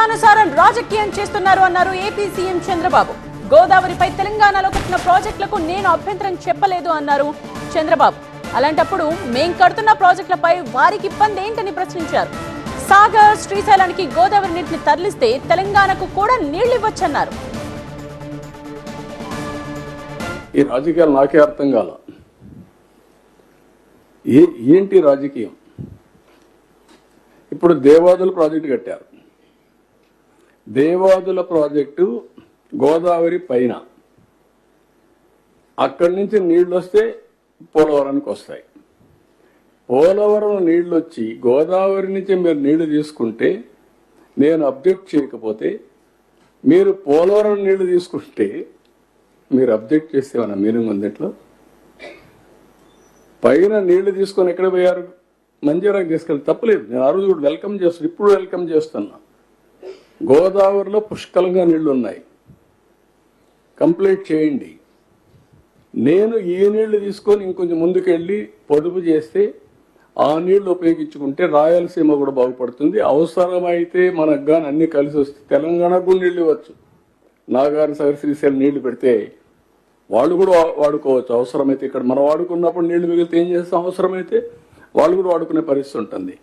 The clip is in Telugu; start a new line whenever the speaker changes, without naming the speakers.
ఇష్టానుసారం రాజకీయం చేస్తున్నారు అన్నారు ఏపీ సీఎం చంద్రబాబు. గోదావరిపై తెలంగాణలో కట్టిన ప్రాజెక్టులకు నేను అభ్యంతరం చెప్పలేదు అన్నారు చంద్రబాబు. అలాంటప్పుడు మేం కడుతున్న ప్రాజెక్టులపై వారికి ఇబ్బంది ఏంటని ప్రశ్నించారు. సాగర్, శ్రీశైలానికి గోదావరి నీటిని తరలిస్తే తెలంగాణకు కూడా నీళ్లు ఇవ్వచ్చన్నారు.
ఈ రాజకీయాలు నాకే అర్థం కాల. ఏంటి రాజకీయం? ఇప్పుడు దేవాదుల ప్రాజెక్టు కట్టారు. దేవాదుల ప్రాజెక్టు గోదావరి పైన, అక్కడి నుంచి నీళ్లు వస్తే పోలవరానికి వస్తాయి. పోలవరం నీళ్లు వచ్చి గోదావరి నుంచి మీరు నీళ్లు తీసుకుంటే నేను అబ్జెక్ట్ చేయకపోతే, మీరు పోలవరం నీళ్లు తీసుకుంటే మీరు అబ్జెక్ట్ చేస్తేమన్నా మీనింగ్ ఉంది. ఇట్లా పైన నీళ్లు తీసుకొని ఎక్కడ పోయారు? మంజీరాకి తీసుకెళ్ళి తప్పలేదు. నేను ఆ రోజు కూడా వెల్కమ్ చేస్తాను, ఇప్పుడు వెల్కమ్ చేస్తున్నా. గోదావరిలో పుష్కలంగా నీళ్లు ఉన్నాయి, కంప్లీట్ చేయండి. నేను ఈ నీళ్లు తీసుకొని ఇంకొంచెం ముందుకెళ్ళి పొదుపు చేస్తే ఆ నీళ్లు ఉపయోగించుకుంటే రాయలసీమ కూడా బాగుపడుతుంది. అవసరమైతే మనకు కానీ అన్ని కలిసి వస్తే తెలంగాణకు కూడా నీళ్లు ఇవ్వచ్చు. నాగార్జున సాగర్, శ్రీశైలం నీళ్లు పెడితే వాళ్ళు కూడా వాడుకోవచ్చు. అవసరమైతే ఇక్కడ మనం వాడుకున్నప్పుడు నీళ్లు మిగిలితే ఏం చేస్తాం? అవసరమైతే వాళ్ళు కూడా వాడుకునే పరిస్థితి ఉంటుంది.